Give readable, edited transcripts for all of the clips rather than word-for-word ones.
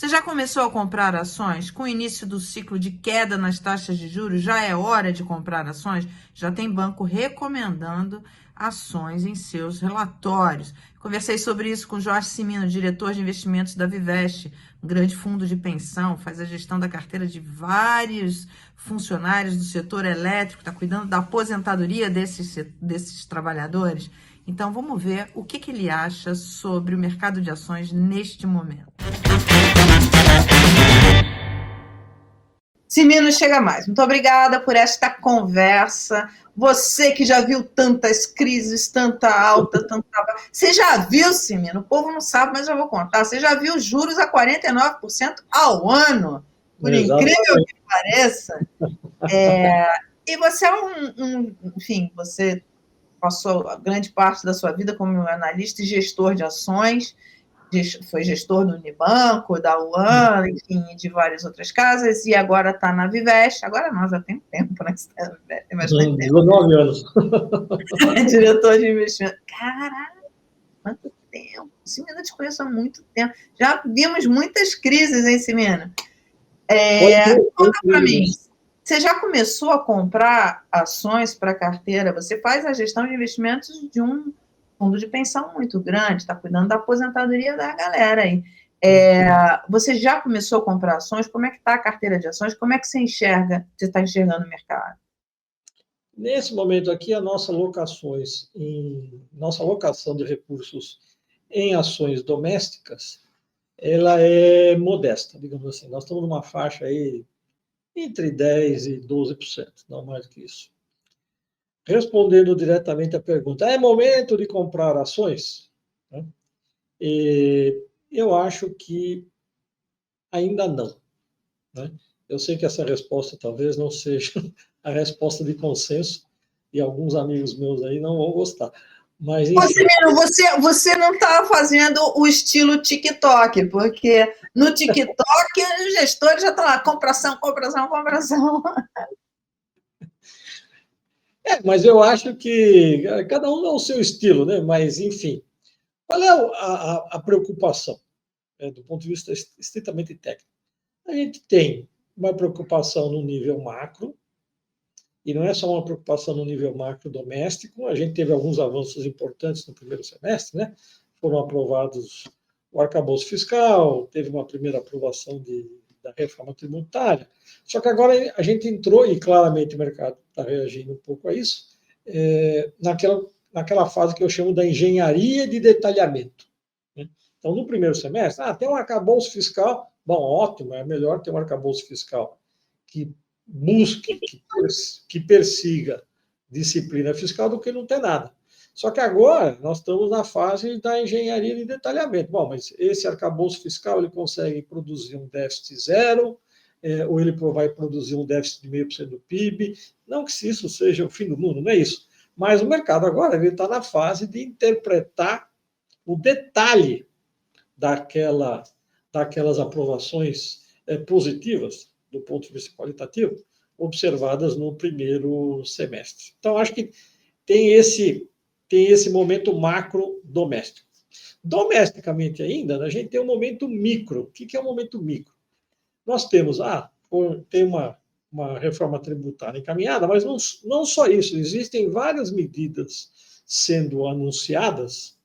Você já começou a comprar ações? Com o início do ciclo de queda nas taxas de juros, já é hora de comprar ações? Já tem banco recomendando ações em seus relatórios. Conversei sobre isso com Jorge Cimino, diretor de investimentos da Vivest, um grande fundo de pensão, faz a gestão da carteira de vários funcionários do setor elétrico, está cuidando da aposentadoria desses trabalhadores. Então, vamos ver o que ele acha sobre o mercado de ações neste momento. Cimino, chega mais. Muito obrigada por esta conversa. Você que já viu tantas crises, tanta alta, tanta baixa. Você já viu, Cimino? O povo não sabe, mas eu vou contar. Você já viu juros a 49% ao ano? Por incrível que pareça. E você enfim, você passou a grande parte da sua vida como analista e gestor de ações. Foi gestor do Unibanco, da UAN, enfim, de várias outras casas, e agora está na Vivest. Agora não, já tem tempo, né? Tem bastante tempo. 19 anos. Diretor de investimento. Caraca, quanto tempo. Cimino, eu te conheço há muito tempo. Já vimos muitas crises, hein, Cimino? Conta para mim. Você já começou a comprar ações para carteira? Você faz a gestão de investimentos de um fundo de pensão muito grande, está cuidando da aposentadoria da galera aí. Você já começou a comprar ações? Como é que está a carteira de ações? Como é que você está enxergando o mercado? Nesse momento aqui, nossa locação de recursos em ações domésticas, ela é modesta, digamos assim. Nós estamos numa faixa aí entre 10% e 12%, não mais do que isso. Respondendo diretamente à pergunta, é momento de comprar ações? Eu acho que ainda não. Eu sei que essa resposta talvez não seja a resposta de consenso, e alguns amigos meus aí não vão gostar. Mas, enfim. Você não está fazendo o estilo TikTok, porque no TikTok os gestores já estão lá, compração. Mas eu acho que cada um é o seu estilo, né? Mas, enfim, qual é a preocupação, do ponto de vista estritamente técnico? A gente tem uma preocupação no nível macro, e não é só uma preocupação no nível macro doméstico, a gente teve alguns avanços importantes no primeiro semestre, né? Foram aprovados o arcabouço fiscal, teve uma primeira aprovação da reforma tributária, só que agora a gente entrou, e claramente o mercado está reagindo um pouco a isso, naquela fase que eu chamo da engenharia de detalhamento. Né? Então, no primeiro semestre, tem um arcabouço fiscal, bom, ótimo, é melhor ter um arcabouço fiscal que busque, que persiga disciplina fiscal do que não ter nada. Só que agora nós estamos na fase da engenharia de detalhamento. Bom, mas esse arcabouço fiscal ele consegue produzir um déficit zero, ou ele vai produzir um déficit de 0,5% do PIB. Não que isso seja o fim do mundo, não é isso. Mas o mercado agora está na fase de interpretar o detalhe daquelas aprovações positivas, do ponto de vista qualitativo, observadas no primeiro semestre. Então, acho que tem esse momento macro doméstico. Domesticamente ainda, a gente tem um momento micro. O que é um momento micro? Nós temos, tem uma reforma tributária encaminhada, mas não só isso, existem várias medidas sendo anunciadas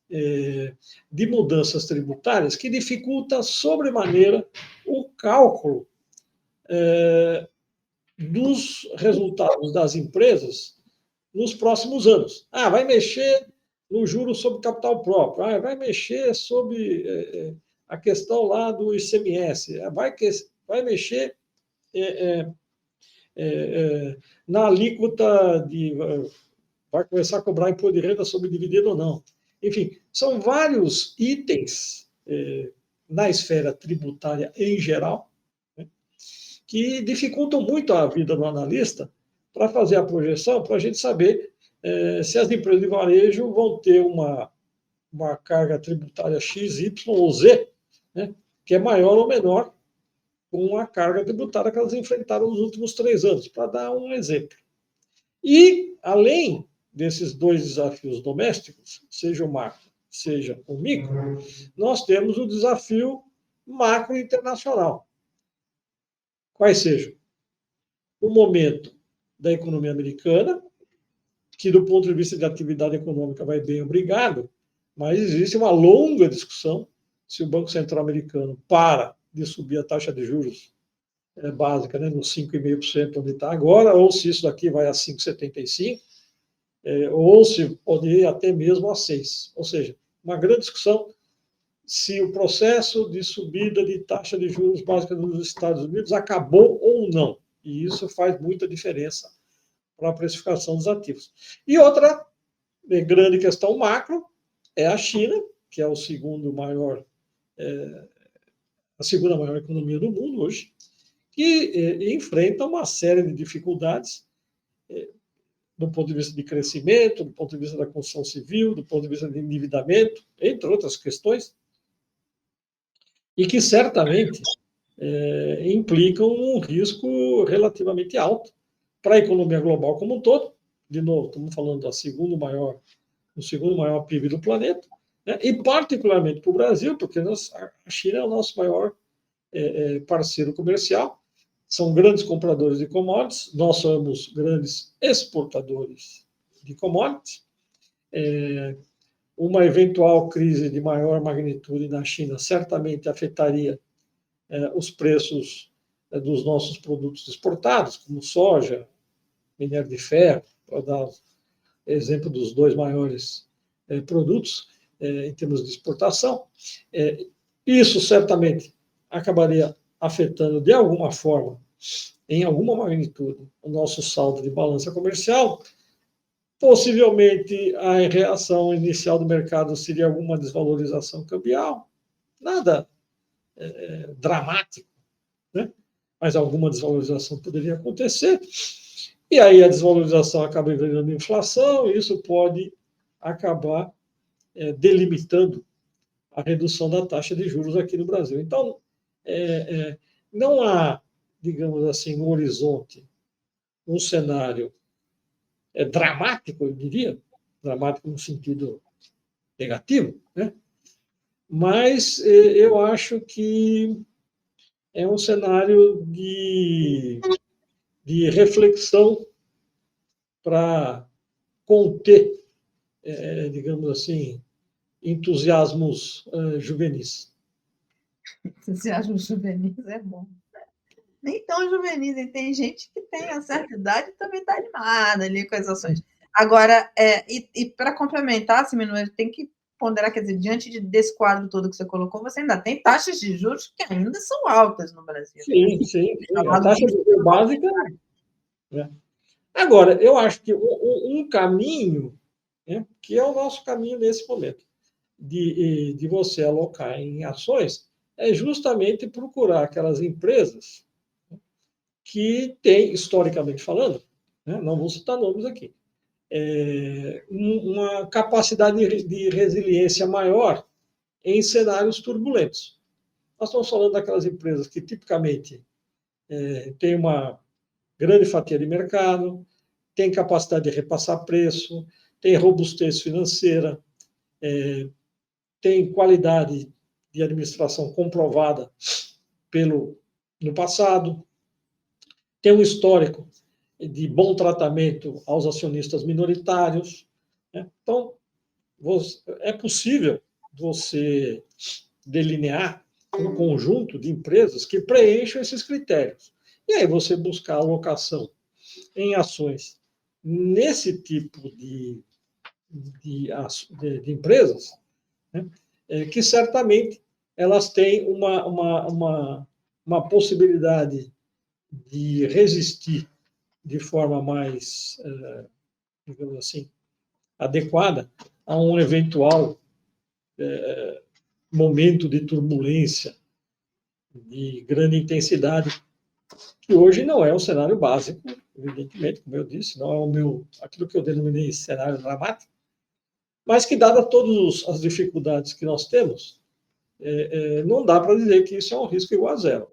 de mudanças tributárias que dificulta sobremaneira o cálculo dos resultados das empresas nos próximos anos. Vai mexer no juro sobre capital próprio, vai mexer sobre a questão lá do ICMS, vai mexer na alíquota vai começar a cobrar imposto de renda sobre dividendo ou não. Enfim, são vários itens na esfera tributária em geral, né, que dificultam muito a vida do analista para fazer a projeção, para a gente saber se as empresas de varejo vão ter uma carga tributária X, Y ou Z, né, que é maior ou menor com a carga tributária que elas enfrentaram nos últimos 3 anos, para dar um exemplo. E, além desses 2 desafios domésticos, seja o macro, seja o micro, nós temos o desafio macro internacional. Quais sejam? O momento da economia americana, que do ponto de vista de atividade econômica vai bem, obrigado, mas existe uma longa discussão se o Banco Central americano para de subir a taxa de juros básica, né, nos 5,5% onde está agora, ou se isso daqui vai a 5,75%, ou se pode ir até mesmo a 6%. Ou seja, uma grande discussão se o processo de subida de taxa de juros básica nos Estados Unidos acabou ou não. E isso faz muita diferença para a precificação dos ativos. E outra grande questão macro é a China, que é o segundo maior, a segunda maior economia do mundo hoje, que enfrenta uma série de dificuldades do ponto de vista de crescimento, do ponto de vista da construção civil, do ponto de vista de endividamento, entre outras questões, e que certamente implicam um risco relativamente alto para a economia global como um todo. De novo, estamos falando do segundo maior PIB do planeta, né? E particularmente para o Brasil, porque a China é o nosso maior parceiro comercial, são grandes compradores de commodities, nós somos grandes exportadores de commodities. Uma eventual crise de maior magnitude na China certamente afetaria os preços dos nossos produtos exportados, como soja, minério de ferro, para dar exemplo dos dois maiores produtos em termos de exportação. Isso certamente acabaria afetando de alguma forma, em alguma magnitude, o nosso saldo de balança comercial. Possivelmente a reação inicial do mercado seria alguma desvalorização cambial, nada dramático, né? Mas alguma desvalorização poderia acontecer. E aí a desvalorização acaba virando inflação, e isso pode acabar delimitando a redução da taxa de juros aqui no Brasil. Então, não há, digamos assim, no horizonte, um cenário dramático, eu diria, dramático no sentido negativo, né? Mas eu acho que é um cenário de reflexão para conter, digamos assim, entusiasmos juvenis. Entusiasmos juvenis é bom. Nem tão juvenis, e tem gente que tem a certa idade e também está animada ali com as ações. Agora, para complementar, assim, tem que ponderar, quer dizer, diante desse quadro todo que você colocou, você ainda tem taxas de juros que ainda são altas no Brasil. Sim, sim. A taxa de juros básica. Né? Agora, eu acho que um caminho, né, que é o nosso caminho nesse momento, de você alocar em ações, é justamente procurar aquelas empresas que têm, historicamente falando, né, não vou citar nomes aqui, uma capacidade de resiliência maior em cenários turbulentos. Nós estamos falando daquelas empresas que tipicamente têm uma grande fatia de mercado, têm capacidade de repassar preço, têm robustez financeira, têm qualidade de administração comprovada no passado, tem um histórico de bom tratamento aos acionistas minoritários, né? Então, é possível você delinear um conjunto de empresas que preencham esses critérios. E aí você buscar alocação em ações nesse tipo de empresas, né? Que certamente elas têm uma possibilidade de resistir de forma mais, digamos assim, adequada a um eventual momento de turbulência de grande intensidade, que hoje não é um cenário básico, evidentemente, como eu disse, não é aquilo que eu denominei cenário dramático, mas que, dada todas as dificuldades que nós temos, não dá para dizer que isso é um risco igual a zero.